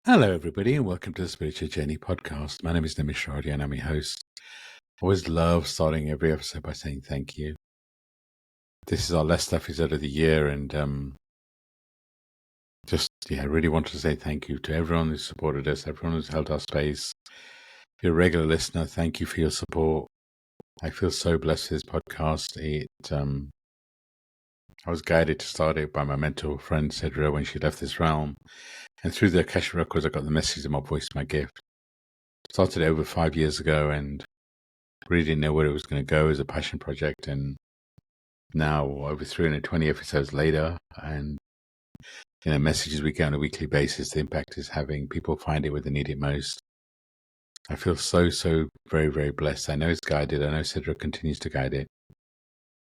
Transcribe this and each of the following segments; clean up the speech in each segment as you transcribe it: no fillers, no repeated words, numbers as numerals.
Hello, everybody, and welcome to the Spiritual Journey podcast. My name is Nimesh Radia, and I'm your host. I always love starting every episode by saying thank you. This is our last episode of the year, and really want to say thank you to everyone who supported us, everyone who's held our space. If you're a regular listener, thank you for your support. I feel so blessed with this podcast. I was guided to start it by my mentor friend, Cedra, when she left this realm. And through the Akashic Records, I got the message that my voice is my gift. Started over 5 years ago and really didn't know where it was going to go as a passion project. And now, over 320 episodes later, and messages we get on a weekly basis, the impact is having. People find it where they need it most. I feel so very, very blessed. I know it's guided. I know Cedra continues to guide it.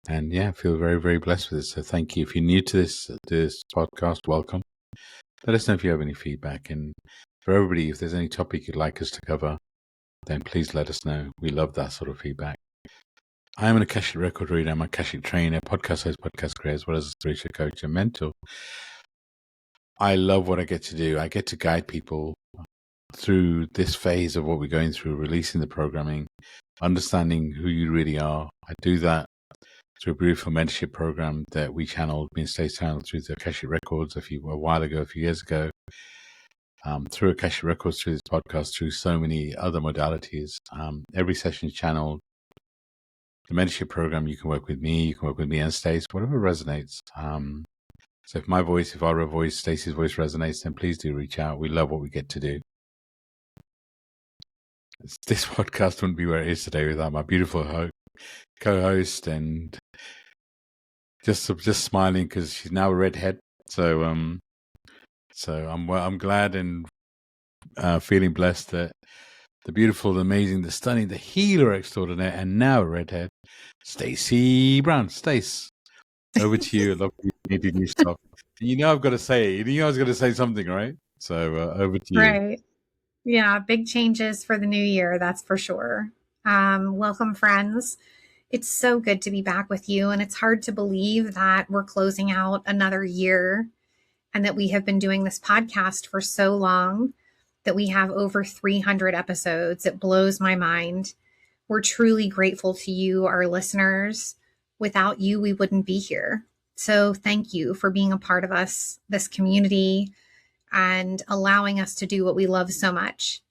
And I feel very, very blessed with it. So thank you. If you're new to this podcast, welcome. Let us know if you have any feedback. And for everybody, if there's any topic you'd like us to cover, then please let us know. We love that sort of feedback. I am an Akashic record reader. I'm an Akashic trainer, podcast host, podcast creator, as well as a spiritual coach and mentor. I love what I get to do. I get to guide people through this phase of what we're going through, releasing the programming, understanding who you really are. I do that through a beautiful mentorship program that we channeled, me and Stacey channeled through the Akashic Records a few years ago, through Akashic Records, through this podcast, through so many other modalities. Every session is channeled. The mentorship program, you can work with me and Stacey, whatever resonates. So if our voice, Stacey's voice resonates, then please do reach out. We love what we get to do. This podcast wouldn't be where it is today without my beautiful co-host, and just smiling because she's now a redhead. So I'm glad and feeling blessed that the beautiful, the amazing, the stunning, the healer extraordinaire, and now a redhead, Stacey Brown. Stace, over to you. I love you introduce yourself. I've got to say it. I was going to say something, right? So over to you. Right. Yeah, big changes for the new year, that's for sure. Welcome, friends. It's so good to be back with you, and it's hard to believe that we're closing out another year and that we have been doing this podcast for so long, that we have over 300 episodes. It blows my mind. We're truly grateful to you, our listeners. Without you, we wouldn't be here. So thank you for being a part of us, this community, and allowing us to do what we love so much.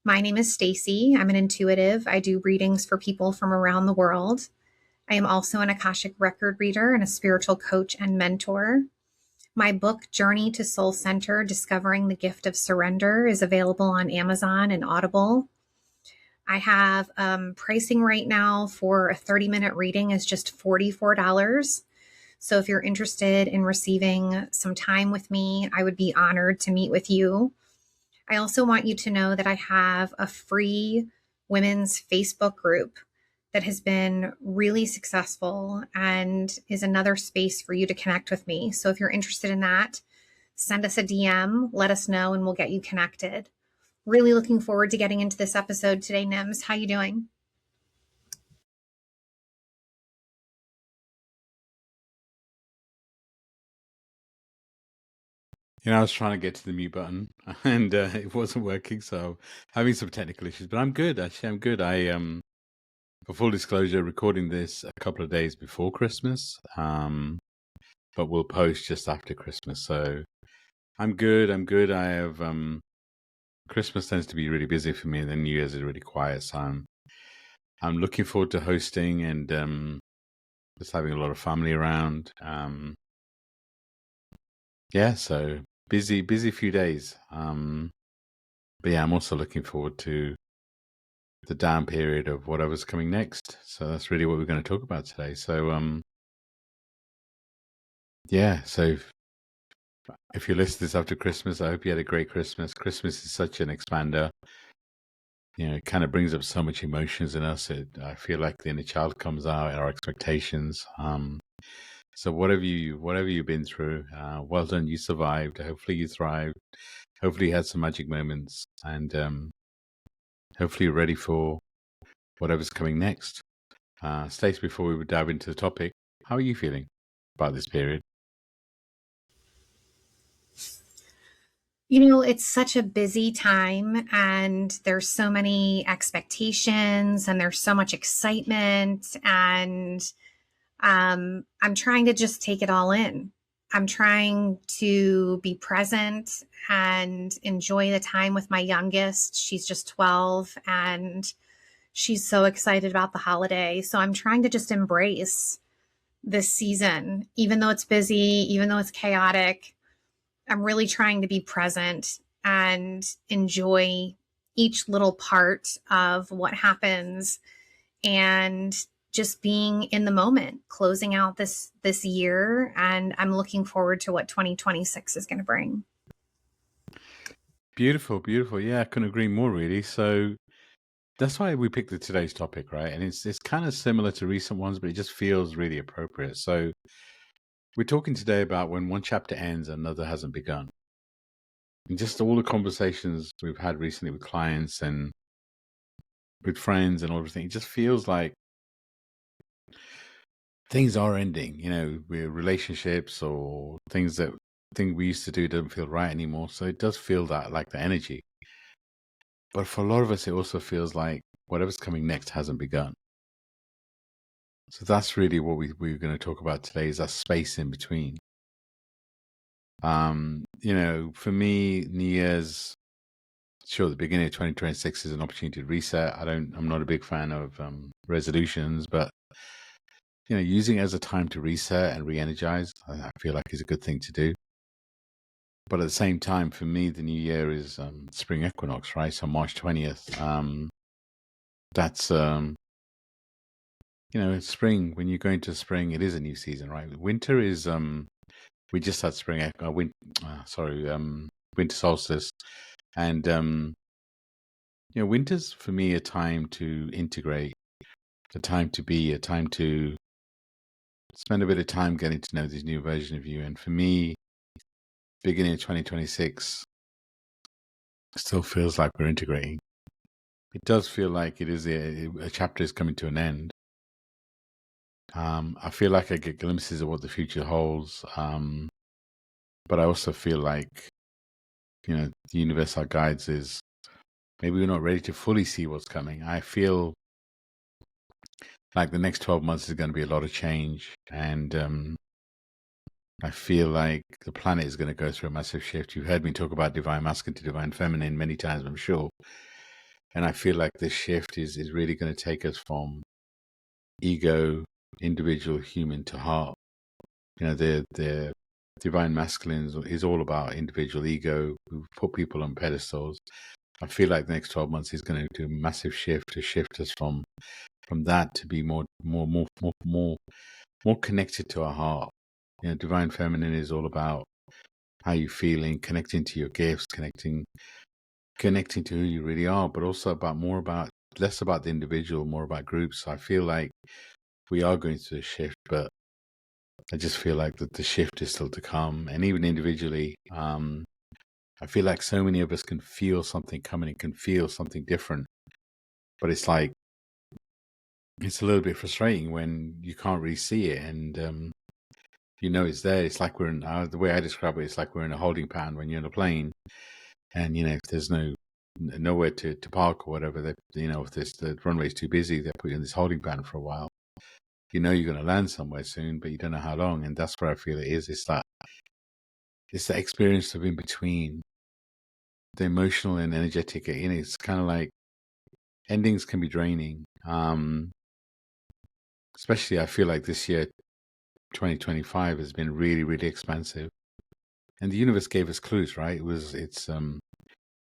My name is Stacey. I'm an intuitive. I do readings for people from around the world. I am also an Akashic record reader and a spiritual coach and mentor. My book, Journey to Soul Center, Discovering the Gift of Surrender, is available on Amazon and Audible. I have pricing right now for a 30-minute reading is just $44. So if you're interested in receiving some time with me, I would be honored to meet with you. I also want you to know that I have a free women's Facebook group that has been really successful and is another space for you to connect with me. So if you're interested in that, send us a DM, let us know, and we'll get you connected. Really looking forward to getting into this episode today, Nims. How you doing? I was trying to get to the mute button and it wasn't working, so having some technical issues. But I'm good. Actually, I'm good. I for full disclosure, recording this a couple of days before Christmas, but we'll post just after Christmas. So I'm good. I have Christmas tends to be really busy for me, and then New Year's is really quiet. So I'm looking forward to hosting and just having a lot of family around. So busy few days. But I'm also looking forward to the down period of whatever's coming next. So that's really what we're going to talk about today. So so if you listen to this after Christmas, I hope you had a great Christmas. Christmas is such an expander. It kind of brings up so much emotions in us. I feel like the inner child comes out, our expectations. So whatever you've been through, well done. You survived. Hopefully you thrived. Hopefully you had some magic moments, and hopefully you're ready for whatever's coming next. Stace, before we dive into the topic, how are you feeling about this period? It's such a busy time and there's so many expectations and there's so much excitement and I'm trying to just take it all in. I'm trying to be present and enjoy the time with my youngest. She's just 12 and she's so excited about the holiday. So I'm trying to just embrace this season, even though it's busy, even though it's chaotic. I'm really trying to be present and enjoy each little part of what happens and just being in the moment, closing out this year, and I'm looking forward to what 2026 is going to bring. Beautiful, beautiful. Yeah, I couldn't agree more, really. So that's why we picked today's topic, right? And it's kind of similar to recent ones, but it just feels really appropriate. So we're talking today about when one chapter ends, another hasn't begun. And just all the conversations we've had recently with clients and with friends and everything, it just feels like things are ending, with relationships or things we used to do don't feel right anymore. So it does feel that like the energy. But for a lot of us, it also feels like whatever's coming next hasn't begun. So that's really what we're going to talk about today is that space in between. For me, New Year's, sure, the beginning of 2026 is an opportunity to reset. I'm not a big fan of resolutions, but using it as a time to reset and re-energize, I feel like is a good thing to do. But at the same time, for me, the new year is spring equinox, right? So March 20th. That's it's spring. When you go into spring, it is a new season, right? Winter is we just had winter solstice, and winter's for me a time to integrate, a time to be, a time to spend a bit of time getting to know this new version of you. And for me, beginning of 2026 still feels like we're integrating. It does feel like it is a chapter is coming to an end. I feel like I get glimpses of what the future holds, but I also feel like the universe, our guides, is maybe we're not ready to fully see what's coming. I feel like the next 12 months is going to be a lot of change, and I feel like the planet is going to go through a massive shift. You've heard me talk about divine masculine to divine feminine many times, I'm sure. And I feel like this shift is really going to take us from ego, individual, human to heart. The divine masculine is all about individual ego. We put people on pedestals. I feel like the next 12 months is going to do a massive shift to shift us from that to be more connected to our heart. Divine feminine is all about how you're feeling, connecting to your gifts, connecting to who you really are, but also less about the individual, more about groups. So I feel like we are going through a shift, but I just feel like that the shift is still to come. And even individually, I feel like so many of us can feel something coming and can feel something different. But it's like, it's a little bit frustrating when you can't really see it. And, it's there. It's like the way I describe it, it's like we're in a holding pattern when you're in a plane. And, if there's nowhere to park or whatever, if the runway's too busy, they put you in this holding pattern for a while. You're going to land somewhere soon, but you don't know how long. And that's where I feel it is. It's that experience of in between, the emotional and energetic. It's kind of like endings can be draining. Especially I feel like this year, 2025, has been really, really expansive. And the universe gave us clues, right? If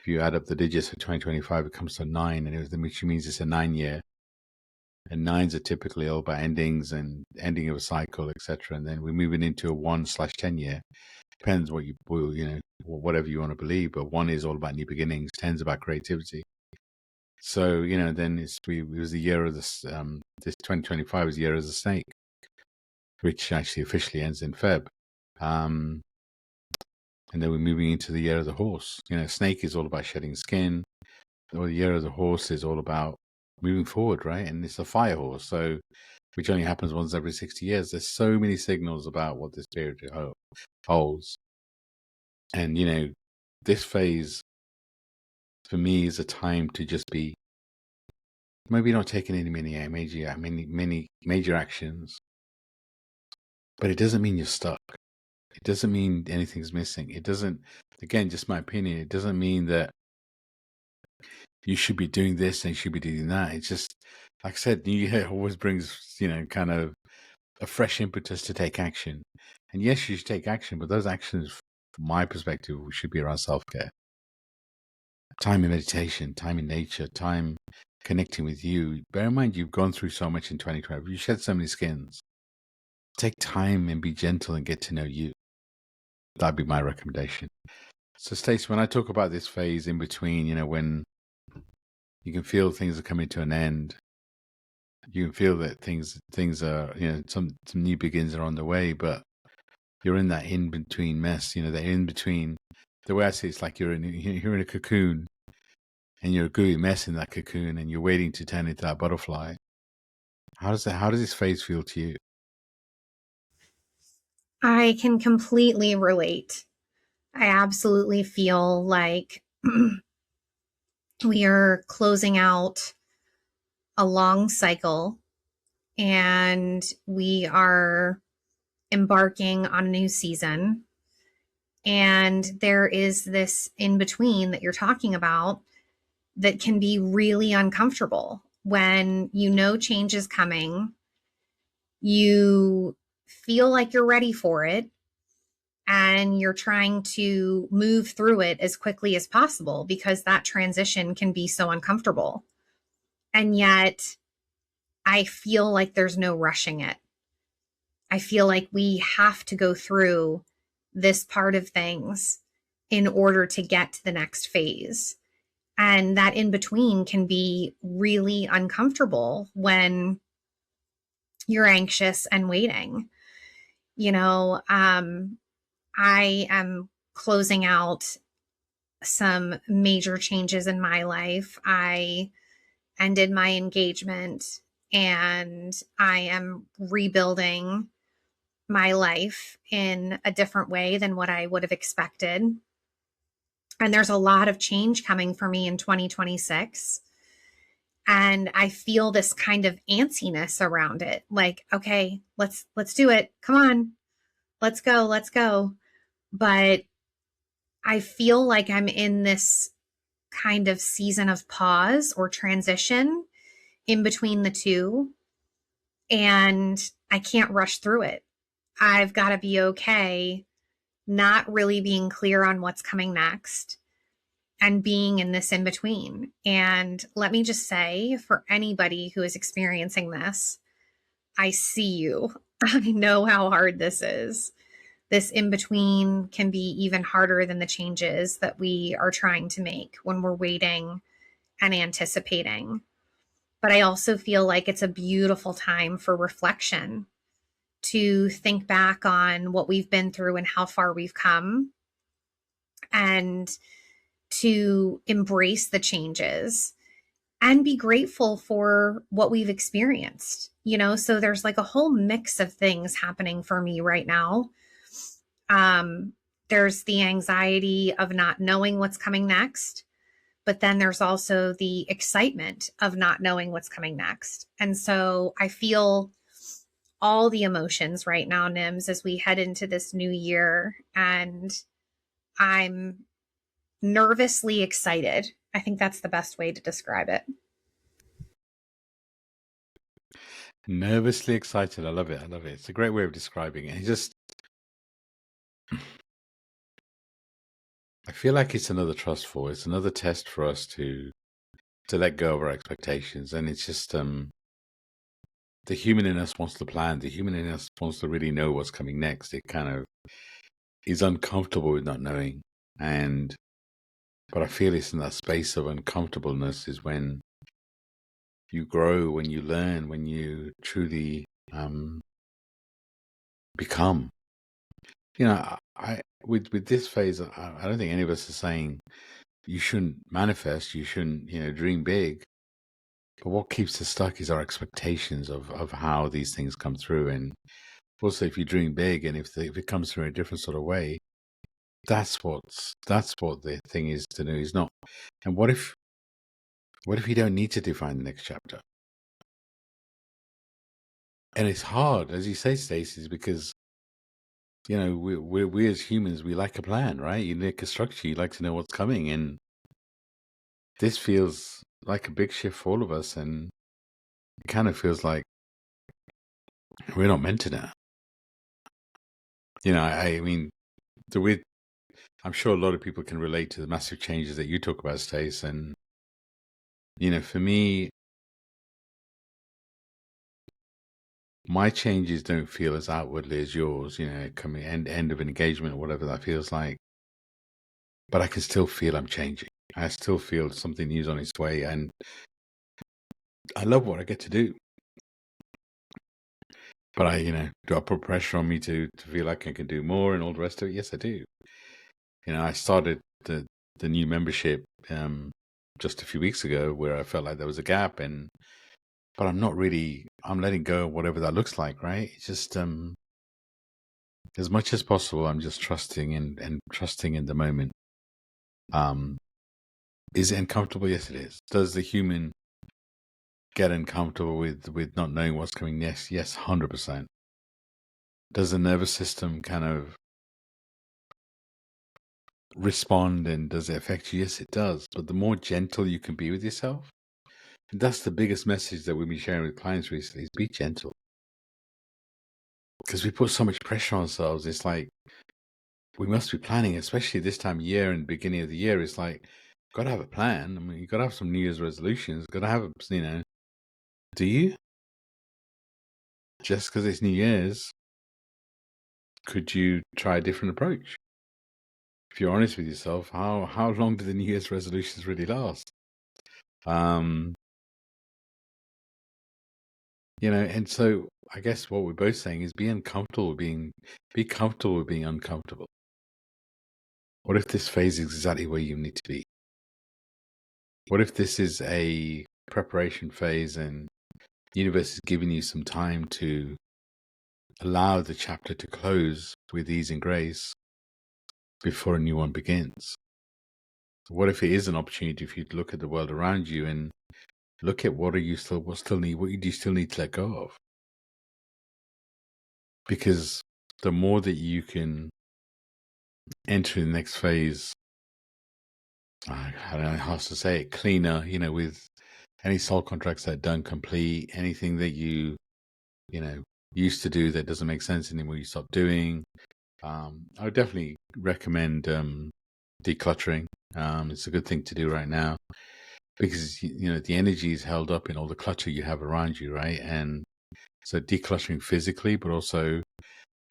you add up the digits for 2025, it comes to 9, which means it's a 9-year. And 9s are typically all about endings and ending of a cycle, etc. And then we're moving into a 1/10 year. Depends whatever you want to believe, but 1 is all about new beginnings. 10 is about creativity. So then it was the year of this 2025 is the year of the snake, which actually officially ends in Feb. And then we're moving into the year of the horse. Snake is all about shedding skin. Or the year of the horse is all about moving forward, right? And it's a fire horse, so which only happens once every 60 years. There's so many signals about what this period holds. And, this phase for me is a time to just be maybe not taking any many major actions, but it doesn't mean you're stuck. It doesn't mean anything's missing. It doesn't, again, just my opinion, it doesn't mean that you should be doing this and you should be doing that. It's just, like I said, New Year always brings, kind of a fresh impetus to take action. And yes, you should take action, but those actions, from my perspective, should be around self-care. Time in meditation, time in nature, time connecting with you. Bear in mind, you've gone through so much in 2012. You shed so many skins. Take time and be gentle and get to know you. That'd be my recommendation. So, Stacey, when I talk about this phase in between, when you can feel things are coming to an end, you can feel that things are, some new beginnings are on the way, but you're in that in between mess. The in between. The way I see it's like you're in a cocoon, and you're a gooey mess in that cocoon, and you're waiting to turn into that butterfly. How does this phase feel to you? I can completely relate. I absolutely feel like we are closing out a long cycle and we are embarking on a new season. And there is this in between that you're talking about that can be really uncomfortable when change is coming. You feel like you're ready for it and you're trying to move through it as quickly as possible because that transition can be so uncomfortable. And yet, I feel like there's no rushing it. I feel like we have to go through this part of things in order to get to the next phase. And that in between can be really uncomfortable when you're anxious and waiting. I am closing out some major changes in my life. I ended my engagement and I am rebuilding my life in a different way than what I would have expected. And there's a lot of change coming for me in 2026. And I feel this kind of antsiness around it. Like, okay, let's do it. Come on. Let's go. But I feel like I'm in this kind of season of pause or transition in between the two. And I can't rush through it. I've got to be okay not really being clear on what's coming next and being in this in between. And let me just say, for anybody who is experiencing this, I see you. I know how hard this is. This in between can be even harder than the changes that we are trying to make when we're waiting and anticipating. But I also feel like it's a beautiful time for reflection, to think back on what we've been through and how far we've come, and to embrace the changes and be grateful for what we've experienced. So there's like a whole mix of things happening for me right now. There's the anxiety of not knowing what's coming next, but then there's also the excitement of not knowing what's coming next. And so I feel all the emotions right now, Nims, as we head into this new year. And I'm nervously excited. I think that's the best way to describe it. Nervously excited. I love it. It's a great way of describing it. I feel like it's another trustful. It's another test for us to let go of our expectations. And it's just the human in us wants to plan. The human in us wants to really know what's coming next. It kind of is uncomfortable with not knowing. But I feel it's in that space of uncomfortableness is when you grow, when you learn, when you truly become. With this phase, I don't think any of us are saying you shouldn't manifest, you shouldn't, dream big. But what keeps us stuck is our expectations of how these things come through. And also, if you dream big and if it comes through in a different sort of way, That's what the thing is to do. Is not. And what if you don't need to define the next chapter? And it's hard, as you say, Stacey, because we as humans, we like a plan, right? You like a structure. You like to know what's coming, and this feels like a big shift for all of us, and it kind of feels like we're not meant to know. I mean, I'm sure a lot of people can relate to the massive changes that you talk about, Stace, and for me, my changes don't feel as outwardly as yours. Coming end of an engagement or whatever that feels like, but I can still feel I'm changing. I still feel something new's on its way, and I love what I get to do. But do I put pressure on me to feel like I can do more and all the rest of it? Yes, I do. I started the new membership just a few weeks ago, where I felt like there was a gap, but I'm not really. I'm letting go of whatever that looks like, right? It's just as much as possible, I'm just trusting and trusting in the moment. Is it uncomfortable? Yes, it is. Does the human get uncomfortable with not knowing what's coming next? Yes, 100%. Does the nervous system kind of respond, and does it affect you? Yes, it does. But the more gentle you can be with yourself, and that's the biggest message that we've been sharing with clients recently, is be gentle. Because we put so much pressure on ourselves. It's like we must be planning, especially this time of year and beginning of the year. It's like, got to have a plan. I mean, you got to have some New Year's resolutions. Got to have, do you? Just because it's New Year's, could you try a different approach? If you're honest with yourself, how long do the New Year's resolutions really last? And so I guess what we're both saying is be comfortable with being uncomfortable. What if this phase is exactly where you need to be? What if this is a preparation phase and the universe is giving you some time to allow the chapter to close with ease and grace before a new one begins? What if it is an opportunity for you to look at the world around you and look at what do you still need to let go of? Because the more that you can enter the next phase, I don't know how else to say it, cleaner, with any soul contracts that don't complete, anything that you used to do that doesn't make sense anymore, you stop doing. I would definitely recommend decluttering. It's a good thing to do right now because the energy is held up in all the clutter you have around you, right? And so decluttering physically, but also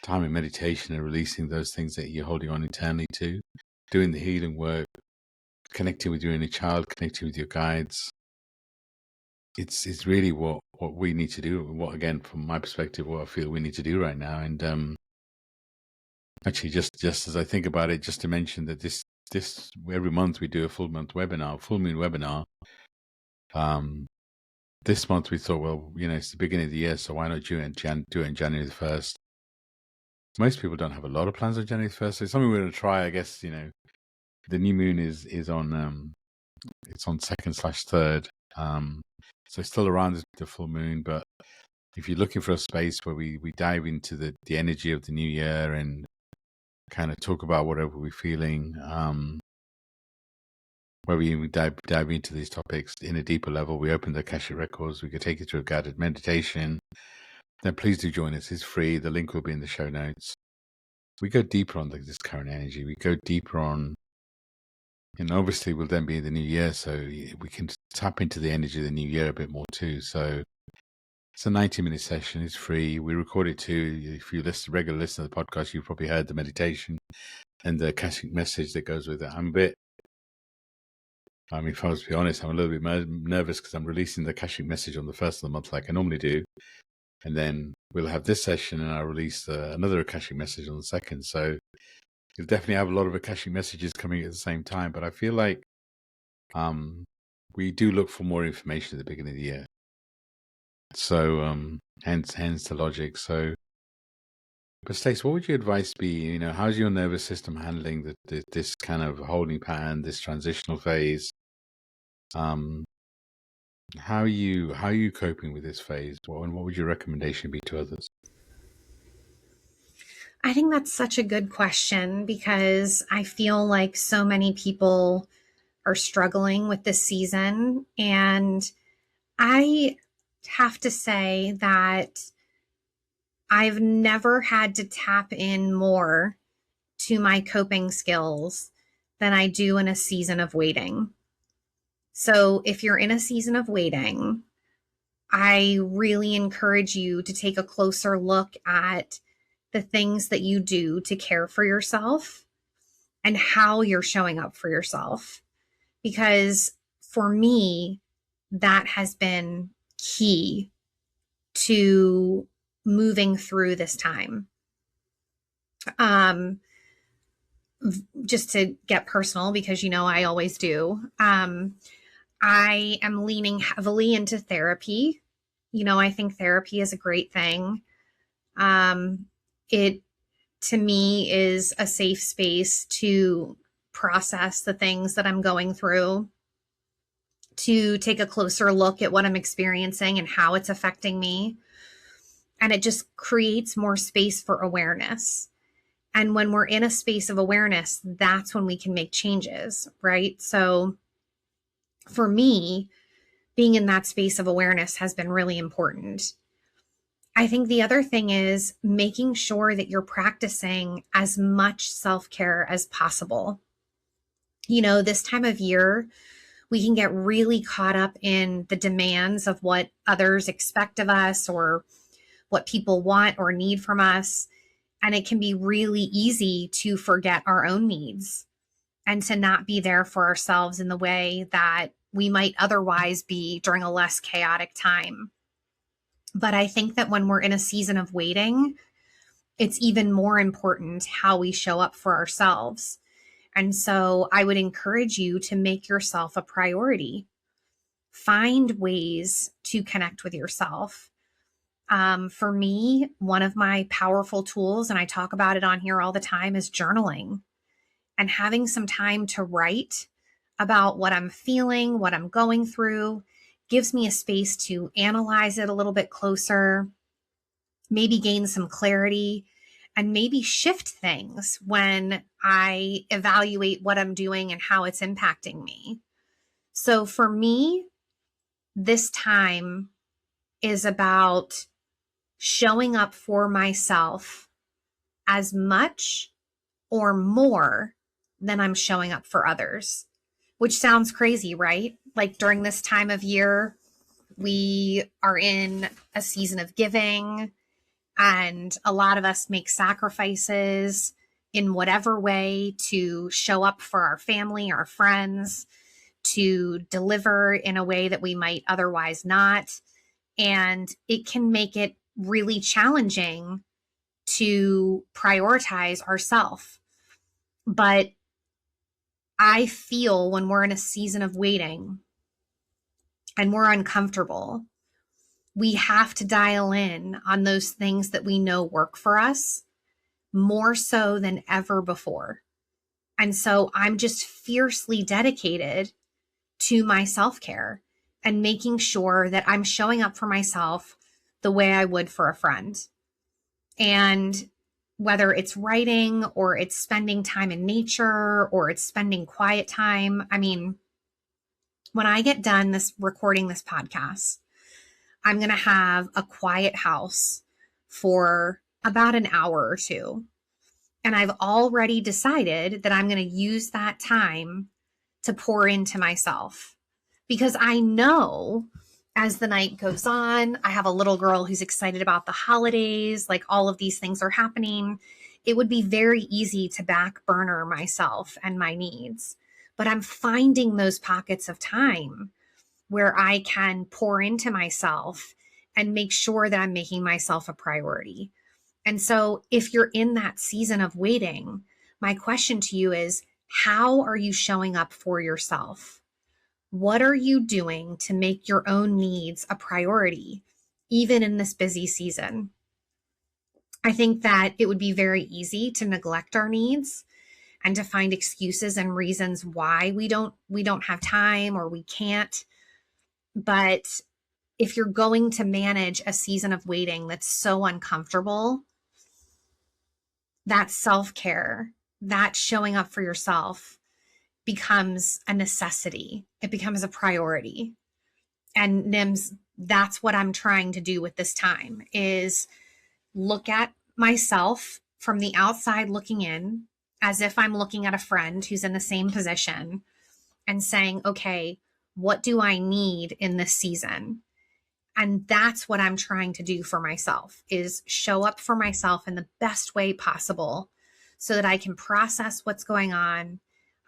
time in meditation and releasing those things that you're holding on internally to, doing the healing work, connecting with your inner child, connecting with your guides. It's really what we need to do. What, again, from my perspective, what I feel we need to do right now. And actually, just as I think about it, just to mention that this every month we do a full moon webinar. This month we thought, well, it's the beginning of the year, so why not do it in January the 1st? Most people don't have a lot of plans on January the 1st, so it's something we're going to try. I guess the new moon is on it's on 2nd/3, so it's still around the full moon. But if you're looking for a space where we dive into the energy of the new year and kind of talk about whatever we're feeling, where we dive into these topics in a deeper level, we open the Akashic Records, we could take you through a guided meditation, then please do join us. It's free. The link will be in the show notes. We go deeper on this current energy. We go deeper on, and obviously we'll then be in the new year, so we can tap into the energy of the new year a bit more too. So it's a 90-minute session. It's free. We record it too. If you regular listen to the podcast, you've probably heard the meditation and the Akashic message that goes with it. If I was to be honest, I'm a little bit nervous because I'm releasing the Akashic message on the 1st of the month like I normally do. And then we'll have this session and I'll release another Akashic message on the 2nd. So you'll definitely have a lot of Akashic messages coming at the same time. But I feel like we do look for more information at the beginning of the year. So hence the logic. So But Stacey, what would your advice be? You know, how's your nervous system handling this kind of holding pattern, this transitional phase? How are you coping with this phase? What would your recommendation be to others? I think that's such a good question because I feel like so many people are struggling with this season. And I have to say that I've never had to tap in more to my coping skills than I do in a season of waiting. So if you're in a season of waiting, I really encourage you to take a closer look at the things that you do to care for yourself and how you're showing up for yourself. Because for me, that has been key to moving through this time. Just to get personal, because I always do. I am leaning heavily into therapy. I think therapy is a great thing. It, to me, is a safe space to process the things that I'm going through, to take a closer look at what I'm experiencing and how it's affecting me. And it just creates more space for awareness. And when we're in a space of awareness, that's when we can make changes, right? So for me, being in that space of awareness has been really important. I think the other thing is making sure that you're practicing as much self-care as possible. This time of year, we can get really caught up in the demands of what others expect of us or what people want or need from us. And it can be really easy to forget our own needs and to not be there for ourselves in the way that we might otherwise be during a less chaotic time. But I think that when we're in a season of waiting, it's even more important how we show up for ourselves. And so I would encourage you to make yourself a priority. Find ways to connect with yourself. For me, one of my powerful tools, and I talk about it on here all the time, is journaling and having some time to write about what I'm feeling, what I'm going through, gives me a space to analyze it a little bit closer, maybe gain some clarity, and maybe shift things when I evaluate what I'm doing and how it's impacting me. So for me, this time is about showing up for myself as much or more than I'm showing up for others, which sounds crazy, right? Like during this time of year, we are in a season of giving, and a lot of us make sacrifices in whatever way to show up for our family, our friends, to deliver in a way that we might otherwise not. And it can make it really challenging to prioritize ourselves. But I feel when we're in a season of waiting and we're uncomfortable, we have to dial in on those things that we know work for us more so than ever before. And so I'm just fiercely dedicated to my self-care and making sure that I'm showing up for myself the way I would for a friend. And whether it's writing or it's spending time in nature or it's spending quiet time, I mean, when I get done recording this podcast, I'm going to have a quiet house for about an hour or two. And I've already decided that I'm going to use that time to pour into myself, because I know as the night goes on, I have a little girl who's excited about the holidays, like all of these things are happening. It would be very easy to back burner myself and my needs, but I'm finding those pockets of time where I can pour into myself and make sure that I'm making myself a priority. And so if you're in that season of waiting, my question to you is, how are you showing up for yourself? What are you doing to make your own needs a priority, even in this busy season? I think that it would be very easy to neglect our needs and to find excuses and reasons why we don't have time or we can't. But if you're going to manage a season of waiting that's so uncomfortable, that self-care, that showing up for yourself becomes a necessity. It becomes a priority. And Nims, that's what I'm trying to do with this time is look at myself from the outside looking in as if I'm looking at a friend who's in the same position and saying, okay, what do I need in this season? And that's what I'm trying to do for myself is show up for myself in the best way possible so that I can process what's going on.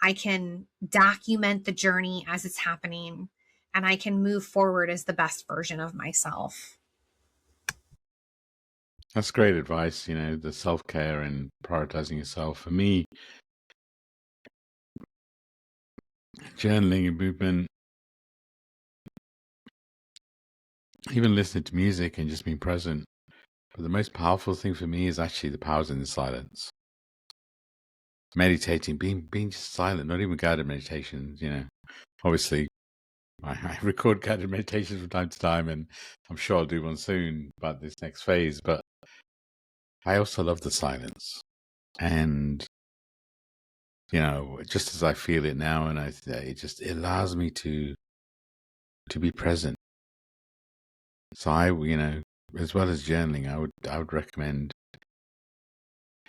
I can document the journey as it's happening and I can move forward as the best version of myself. That's great advice, the self-care and prioritizing yourself. For me, journaling and movement, even listening to music and just being present. But the most powerful thing for me is actually the powers in the silence. Meditating, being just silent, not even guided meditations, Obviously, I record guided meditations from time to time, and I'm sure I'll do one soon about this next phase. But I also love the silence. And, just as I feel it now, and it allows me to be present. So as well as journaling, I would recommend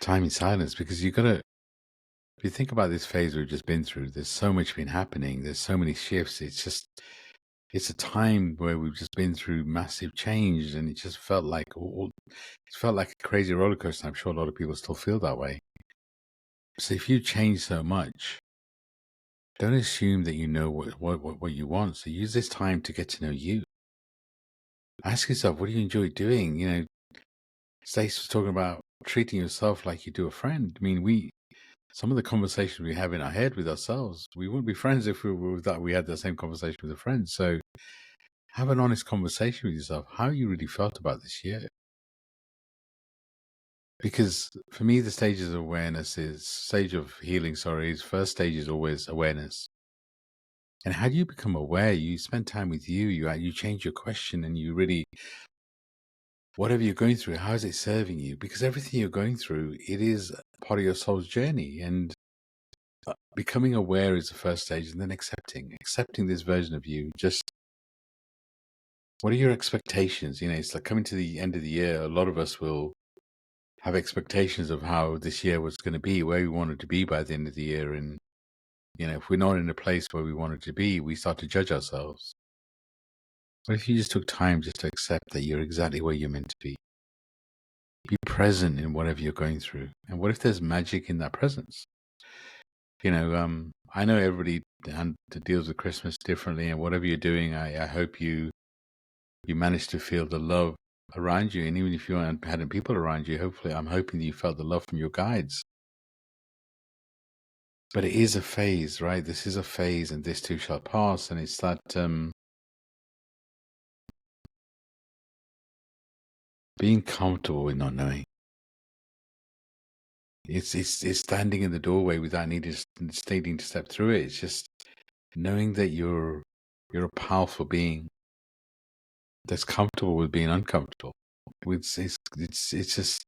time in silence, because if you think about this phase we've just been through, there's so much been happening. There's so many shifts. It's a time where we've just been through massive change, and it just felt like a crazy roller coaster. I'm sure a lot of people still feel that way. So if you change so much, don't assume that you know what you want. So use this time to get to know you. Ask yourself, what do you enjoy doing? Stacey was talking about treating yourself like you do a friend. I mean, some of the conversations we have in our head with ourselves, we wouldn't be friends if we had the same conversation with a friend. So have an honest conversation with yourself, how you really felt about this year. Because for me, the stage of healing, first stage is always awareness. And how do you become aware? You spend time with you change your question, and you really, whatever you're going through, how is it serving you? Because everything you're going through, it is part of your soul's journey. And becoming aware is the first stage, and then accepting this version of you. Just, what are your expectations? It's like coming to the end of the year. A lot of us will have expectations of how this year was going to be, where we wanted to be by the end of the year. And, if we're not in a place where we wanted to be, we start to judge ourselves. But if you just took time just to accept that you're exactly where you're meant to be present in whatever you're going through. And what if there's magic in that presence? I know everybody deals with Christmas differently, and whatever you're doing, I hope you manage to feel the love around you. And even if you aren't having people around you, I'm hoping that you felt the love from your guides. But it is a phase, right? This is a phase, and this too shall pass. And it's that being comfortable with not knowing. It's standing in the doorway without needing to step through it. It's just knowing that you're a powerful being that's comfortable with being uncomfortable. It's just,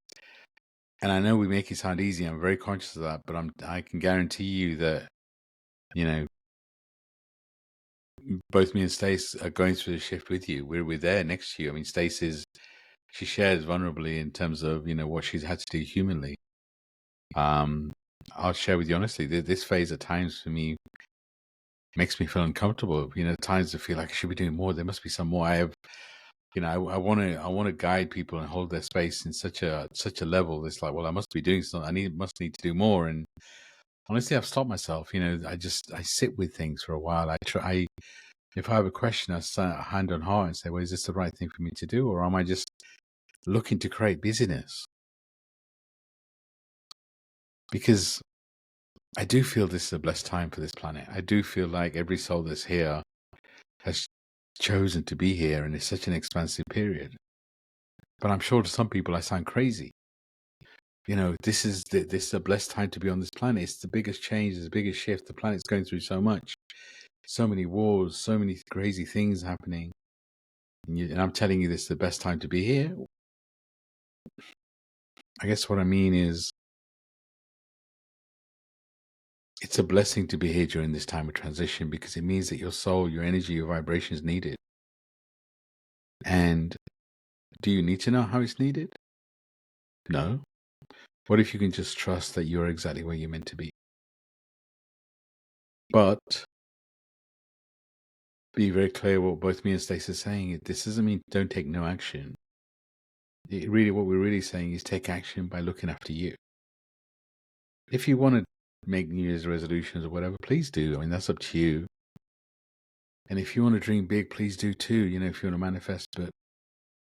and I know we make it sound easy. I'm very conscious of that, but I can guarantee you that both me and Stace are going through the shift with you. We're there next to you. I mean, she shares vulnerably in terms of what she's had to do humanly. I'll share with you honestly, this phase at times for me makes me feel uncomfortable. Times I feel like I should be doing more. There must be some more. I want to guide people and hold their space in such a level. It's like, well, I must be doing something. Must need to do more. And honestly, I've stopped myself. I sit with things for a while. If I have a question, I start hand on heart and say, well, is this the right thing for me to do, or am I just looking to create busyness? Because I do feel this is a blessed time for this planet. I do feel like every soul that's here has chosen to be here, and it's such an expansive period. But I'm sure to some people I sound crazy. this is a blessed time to be on this planet. It's the biggest change, it's the biggest shift. The planet's going through so much, so many wars, so many crazy things happening. And I'm telling you, this is the best time to be here. I guess what I mean is, it's a blessing to be here during this time of transition, because it means that your soul, your energy, your vibration is needed. And do you need to know how it's needed? No. What if you can just trust that you're exactly where you're meant to be? But be very clear what both me and Stacey are saying. This doesn't mean don't take no action. What we're really saying is take action by looking after you. If you want to make New Year's resolutions or whatever, please do. I mean, that's up to you. And if you want to dream big, please do too, if you want to manifest. But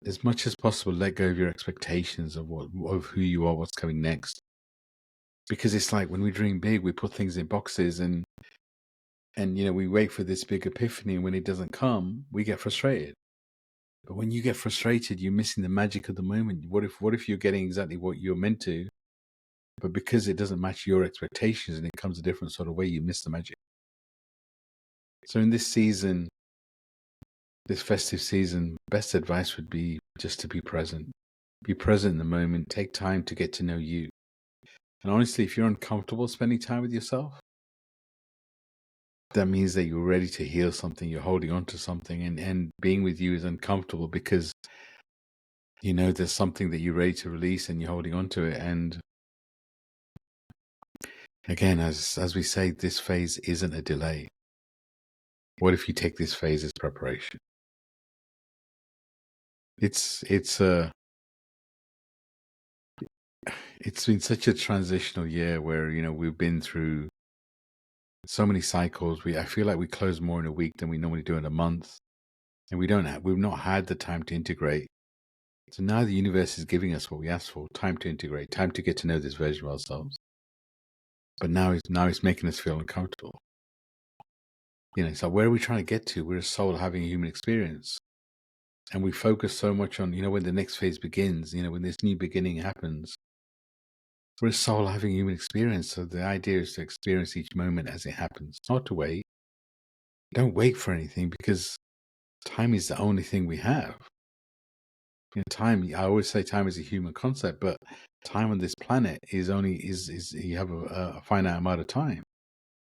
as much as possible, let go of your expectations of who you are, what's coming next. Because it's like when we dream big, we put things in boxes and we wait for this big epiphany, and when it doesn't come, we get frustrated. But when you get frustrated, you're missing the magic of the moment. What if you're getting exactly what you're meant to, but because it doesn't match your expectations and it comes a different sort of way, you miss the magic. So in this season, this festive season, best advice would be just to be present. Be present in the moment. Take time to get to know you. And honestly, if you're uncomfortable spending time with yourself, that means that you're ready to heal something. You're holding on to something, and being with you is uncomfortable because there's something that you're ready to release and you're holding on to it. And again, as we say, this phase isn't a delay. What if you take this phase as preparation? It's been such a transitional year where we've been through so many cycles. I feel like we close more in a week than we normally do in a month, and we've not had the time to integrate. So now the universe is giving us what we asked for: time to integrate, time to get to know this version of ourselves. But now it's making us feel uncomfortable. So where are we trying to get to? We're a soul having a human experience, and we focus so much on when the next phase begins. When this new beginning happens. We're a soul having a human experience, so the idea is to experience each moment as it happens, not to wait. Don't wait for anything, because time is the only thing we have. Time, I always say time is a human concept, but time on this planet is you have a finite amount of time.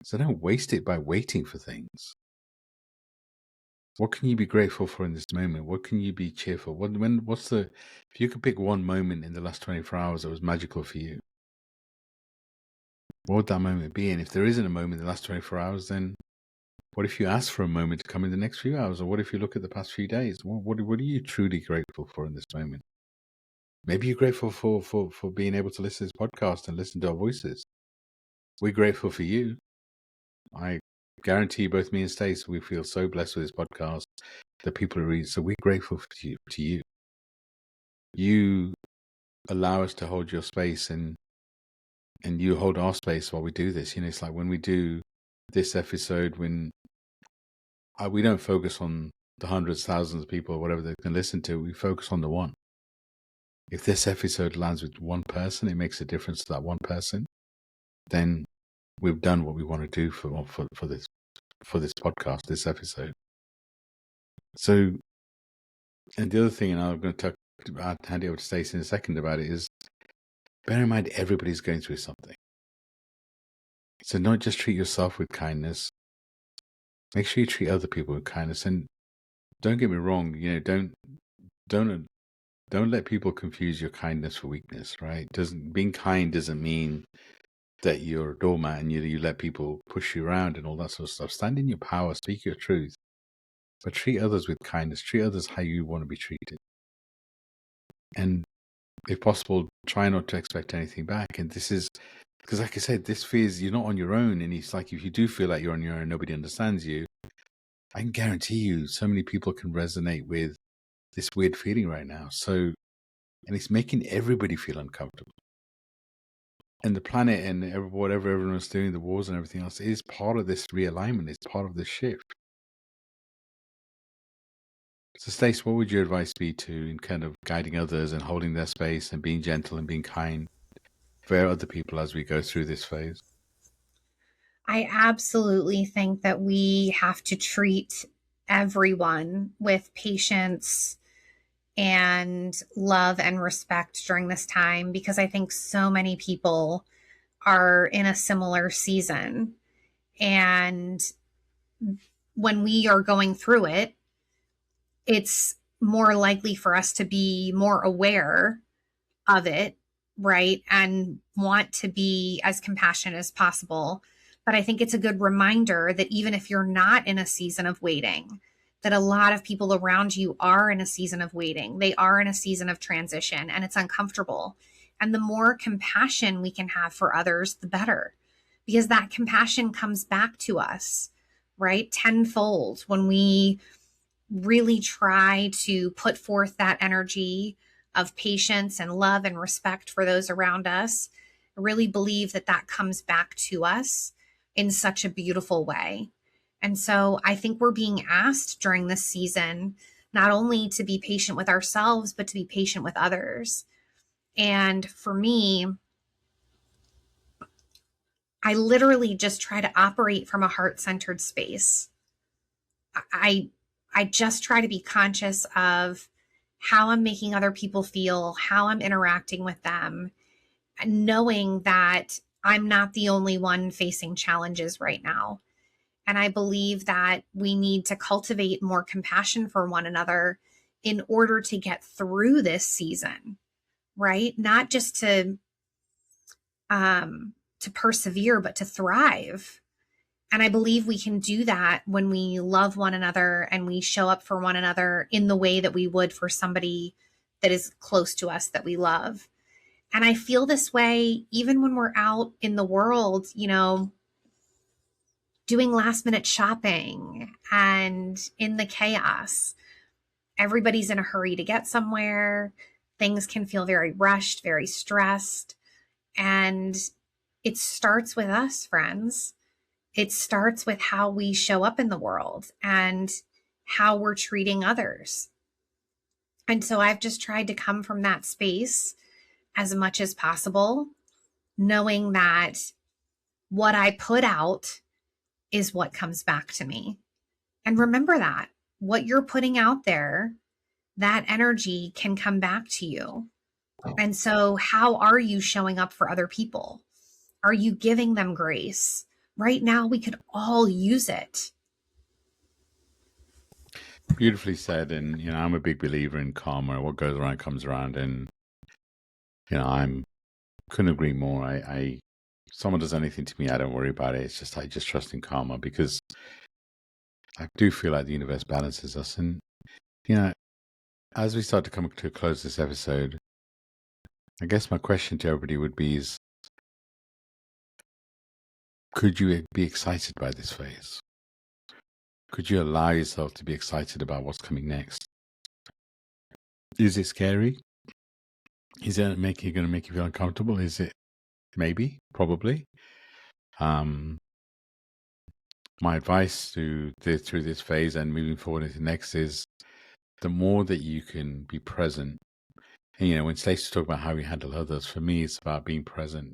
So don't waste it by waiting for things. What can you be grateful for in this moment? What can you be cheerful? If you could pick one moment in the last 24 hours that was magical for you, what would that moment be? And if there isn't a moment in the last 24 hours, then what if you ask for a moment to come in the next few hours? Or what if you look at the past few days? What are you truly grateful for in this moment? Maybe you're grateful for being able to listen to this podcast and listen to our voices. We're grateful for you. I guarantee both me and Stacey, we feel so blessed with this podcast, the people who read. So we're grateful to you. You allow us to hold your space, and you hold our space while we do this. It's like when we do this episode, when we don't focus on the hundreds, thousands of people or whatever they can listen to. We focus on the one. If this episode lands with one person, it makes a difference to that one person, then we've done what we want to do for this podcast, this episode. So, and the other thing, and I'm going to hand it over to Stacey in a second about it, is bear in mind everybody's going through something. So not just treat yourself with kindness. Make sure you treat other people with kindness. And don't get me wrong, don't let people confuse your kindness for weakness, right? Being kind doesn't mean that you're a doormat and you let people push you around and all that sort of stuff. Stand in your power, speak your truth, but treat others with kindness. Treat others how you want to be treated. And if possible, try not to expect anything back. And this is, because like I said, this feels you're not on your own. And it's like, if you do feel like you're on your own, nobody understands you, I can guarantee you so many people can resonate with this weird feeling right now. And it's making everybody feel uncomfortable. And the planet and whatever everyone's doing, the wars and everything else, is part of this realignment. It's part of this shift. So, Stace, what would your advice be in kind of guiding others and holding their space and being gentle and being kind for other people as we go through this phase? I absolutely think that we have to treat everyone with patience and love and respect during this time, because I think so many people are in a similar season. And when we are going through it, it's more likely for us to be more aware of it, right? And want to be as compassionate as possible. But I think it's a good reminder that even if you're not in a season of waiting, that a lot of people around you are in a season of waiting. They are in a season of transition, and it's uncomfortable. And the more compassion we can have for others, the better, because that compassion comes back to us, right? Tenfold when we really try to put forth that energy of patience and love and respect for those around us. I really believe that that comes back to us in such a beautiful way. And so I think we're being asked during this season not only to be patient with ourselves, but to be patient with others. And for me, I literally just try to operate from a heart-centered space. I I just try to be conscious of how I'm making other people feel, how I'm interacting with them, knowing that I'm not the only one facing challenges right now. And I believe that we need to cultivate more compassion for one another in order to get through this season, right? Not just to persevere, but to thrive. And I believe we can do that when we love one another and we show up for one another in the way that we would for somebody that is close to us that we love. And I feel this way even when we're out in the world, doing last minute shopping and in the chaos. Everybody's in a hurry to get somewhere. Things can feel very rushed, very stressed. And it starts with us, friends. It starts with how we show up in the world and how we're treating others. And so I've just tried to come from that space as much as possible, knowing that what I put out is what comes back to me. And remember that what you're putting out there, that energy can come back to you. And so, how are you showing up for other people? Are you giving them grace? Right now, we could all use it. Beautifully said. And, I'm a big believer in karma. What goes around comes around. And, I'm couldn't agree more. Someone does anything to me, I don't worry about it. It's just, I just trust in karma, because I do feel like the universe balances us. And, as we start to come to a close this episode, I guess my question to everybody would be is, could you be excited by this phase? Could you allow yourself to be excited about what's coming next? Is it scary? Is it going to make you feel uncomfortable? Is it? Maybe, probably. My advice through this phase and moving forward into next is, the more that you can be present. And when Stacey talked about how we handle others, for me, it's about being present.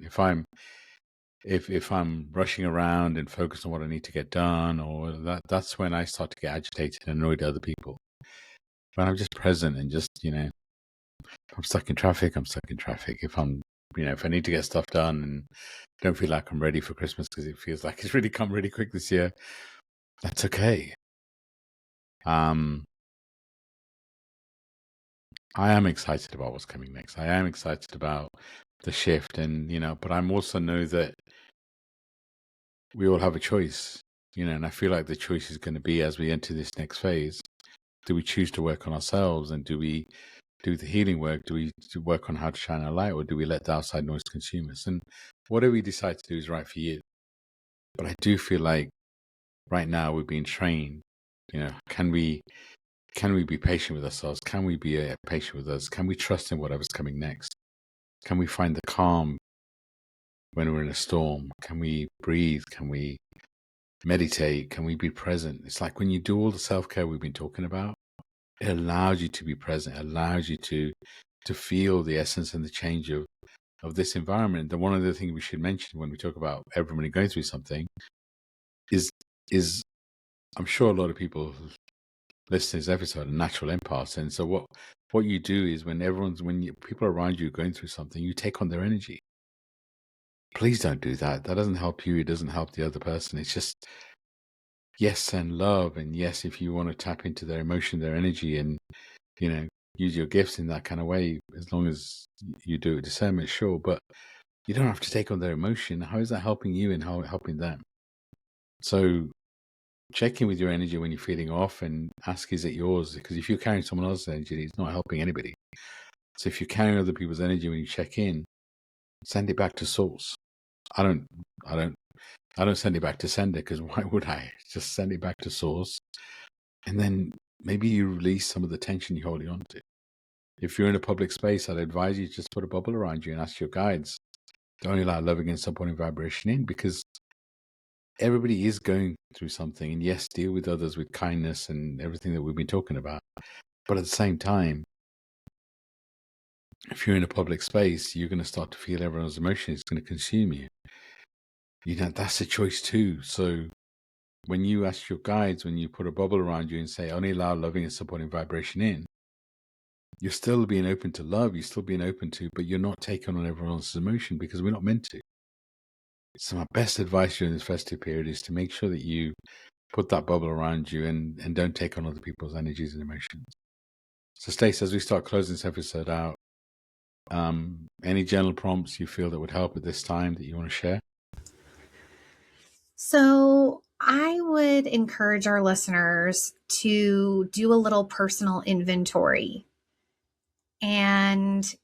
If I'm rushing around and focused on what I need to get done, or that's when I start to get agitated and annoyed at other people. When I'm just present and just, if I'm stuck in traffic, I'm stuck in traffic. If I'm, if I need to get stuff done and don't feel like I'm ready for Christmas because it feels like it's really come really quick this year, that's okay. I am excited about what's coming next. I am excited about the shift, and but I'm also know that we all have a choice, and I feel like the choice is going to be, as we enter this next phase, do we choose to work on ourselves, and do we do the healing work? Do we work on how to shine our light, or do we let the outside noise consume us? And whatever we decide to do is right for you. But I do feel like right now we're being trained. Can we be patient with ourselves? Can we be patient with us? Can we trust in whatever's coming next? Can we find the calm when we're in a storm? Can we breathe? Can we meditate? Can we be present? It's like when you do all the self-care we've been talking about, it allows you to be present. It allows you to feel the essence and the change of of this environment. Then one of the things we should mention when we talk about everybody going through something is I'm sure a lot of people listen to this episode a natural impulse. And so what you do is when people around you are going through something, you take on their energy. Please don't do that. That doesn't help you. It doesn't help the other person. It's just yes and love. And yes, if you want to tap into their emotion, their energy, and, use your gifts in that kind of way, as long as you do it discernment, sure. But you don't have to take on their emotion. How is that helping you and how helping them? So check in with your energy when you're feeling off and ask, is it yours? Because if you're carrying someone else's energy, it's not helping anybody. So if you're carrying other people's energy when you check in, send it back to source. I don't send it back to sender, because why would I? Just send it back to source. And then maybe you release some of the tension you're holding on to. If you're in a public space, I'd advise you to just put a bubble around you and ask your guides. Don't allow loving and supporting vibration in, because everybody is going through something. And yes, deal with others with kindness and everything that we've been talking about. But at the same time, if you're in a public space, you're going to start to feel everyone's emotion. It's going to consume you. That's a choice too. So when you ask your guides, when you put a bubble around you and say, only allow loving and supporting vibration in, you're still being open to love. You're still being open to, but you're not taking on everyone else's emotion, because we're not meant to. So my best advice during this festive period is to make sure that you put that bubble around you and don't take on other people's energies and emotions. So Stacey, as we start closing this episode out, any general prompts you feel that would help at this time that you want to share? So I would encourage our listeners to do a little personal inventory and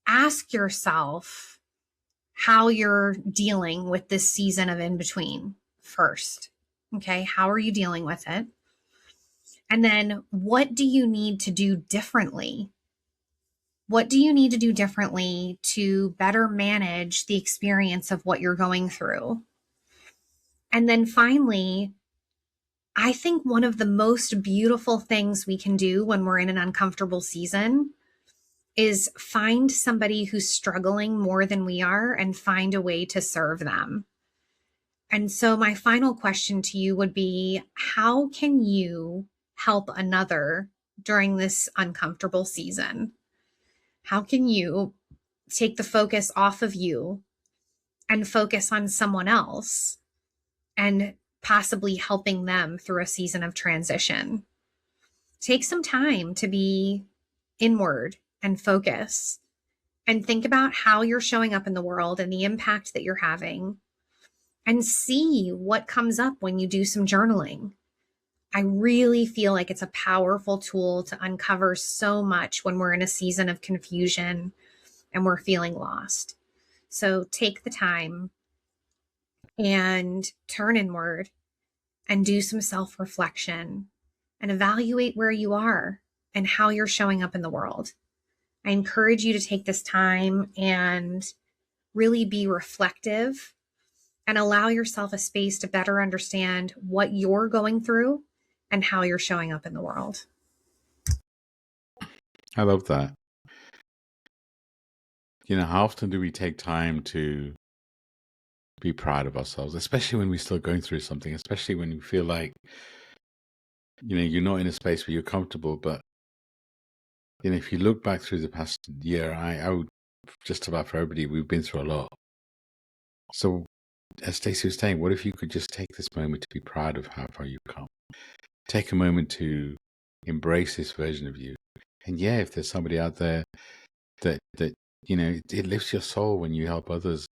ask yourself how you're dealing with this season of in between first. Okay, how are you dealing with it? And then what do you need to do differently? What do you need to do differently to better manage the experience of what you're going through? And then finally, I think one of the most beautiful things we can do when we're in an uncomfortable season is find somebody who's struggling more than we are and find a way to serve them. And so my final question to you would be, how can you help another during this uncomfortable season? How can you take the focus off of you and focus on someone else and possibly helping them through a season of transition? Take some time to be inward and focus and think about how you're showing up in the world and the impact that you're having, and see what comes up when you do some journaling. I really feel like it's a powerful tool to uncover so much when we're in a season of confusion and we're feeling lost. So take the time and turn inward and do some self-reflection and evaluate where you are and how you're showing up in the world. I encourage you to take this time and really be reflective and allow yourself a space to better understand what you're going through and how you're showing up in the world. I love that. How often do we take time to be proud of ourselves, especially when we're still going through something, especially when you feel like, you're not in a space where you're comfortable. But, if you look back through the past year, I would just about for everybody, we've been through a lot. So as Stacey was saying, what if you could just take this moment to be proud of how far you've come? Take a moment to embrace this version of you. And yeah, if there's somebody out there that it lifts your soul when you help others.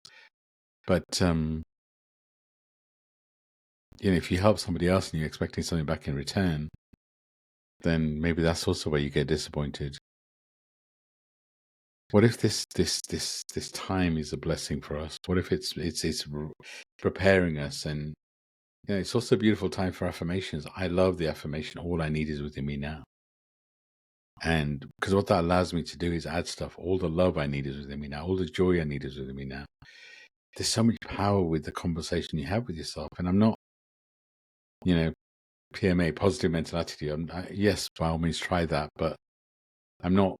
But if you help somebody else and you're expecting something back in return, then maybe that's also where you get disappointed. What if this time is a blessing for us? What if it's preparing us? And it's also a beautiful time for affirmations. I love the affirmation, all I need is within me now. And because what that allows me to do is add stuff. All the love I need is within me now. All the joy I need is within me now. There's so much power with the conversation you have with yourself. And I'm not, PMA, positive mental attitude. Yes, by all means, try that. But I'm not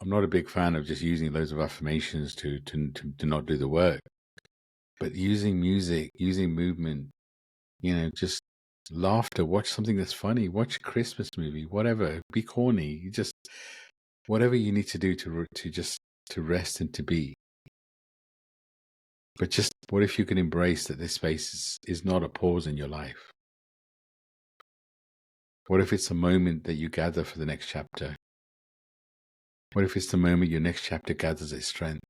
not a big fan of just using loads of affirmations to not do the work, but using music, using movement, just laughter, watch something that's funny, watch a Christmas movie, whatever, be corny, just whatever you need to do to rest and to be. But just what if you can embrace that this space is not a pause in your life? What if it's a moment that you gather for the next chapter? What if it's the moment your next chapter gathers its strength?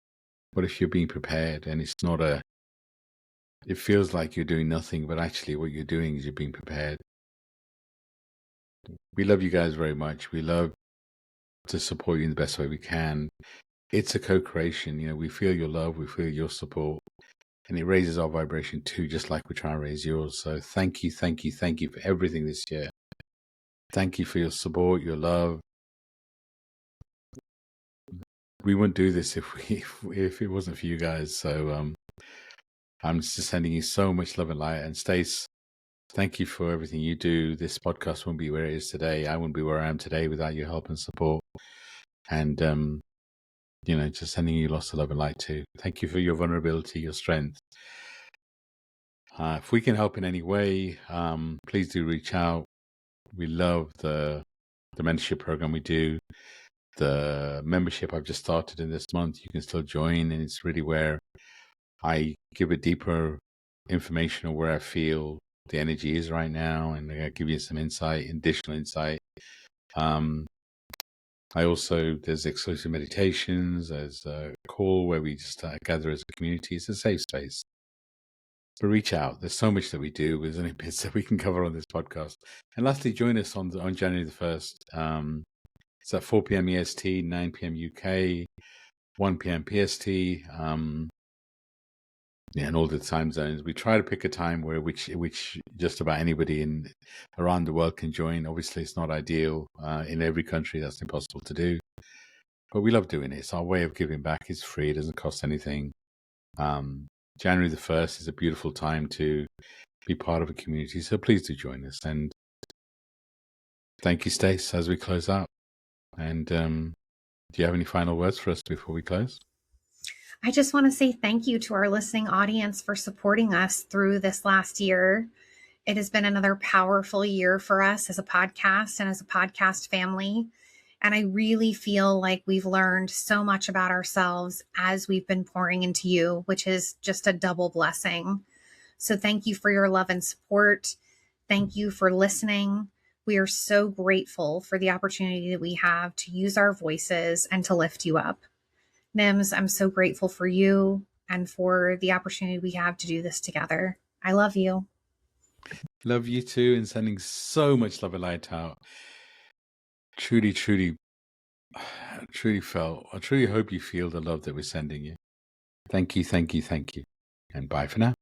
What if you're being prepared and it's not it feels like you're doing nothing, but actually what you're doing is you're being prepared. We love you guys very much. We love to support you in the best way we can. It's a co-creation. We feel your love, we feel your support, and it raises our vibration too, just like we try and raise yours. So thank you for everything this year. Thank you for your support, your love. We wouldn't do this if it wasn't for you guys. So I'm just sending you so much love and light. And Stace, thank you for everything you do. This podcast wouldn't be where it is today. I wouldn't be where I am today without your help and support. And just sending you lots of love and light too. Thank you for your vulnerability, your strength. If we can help in any way, please do reach out. We love the mentorship program we do. The membership I've just started in this month, you can still join, and it's really where I give a deeper information on where I feel the energy is right now, and I give you some additional insight. There's exclusive meditations, there's a call where we just gather as a community. It's a safe space. But reach out. There's so much that we do. There's only bits that we can cover on this podcast. And lastly, join us on January the 1st. It's at 4 p.m. EST, 9 p.m. UK, 1 p.m. PST, and all the time zones. We try to pick a time which just about anybody around the world can join. Obviously, it's not ideal. In every country, that's impossible to do. But we love doing it. It's our way of giving back. It's free. It doesn't cost anything. January the 1st is a beautiful time to be part of a community. So please do join us. And thank you, Stace, as we close out. And do you have any final words for us before we close? I just want to say thank you to our listening audience for supporting us through this last year. It has been another powerful year for us as a podcast and as a podcast family. And I really feel like we've learned so much about ourselves as we've been pouring into you, which is just a double blessing. So thank you for your love and support. Thank you for listening. We are so grateful for the opportunity that we have to use our voices and to lift you up. Nims, I'm so grateful for you and for the opportunity we have to do this together. I love you. Love you too, and sending so much love and light out. Truly felt. I truly hope you feel the love that we're sending you. Thank you. And bye for now.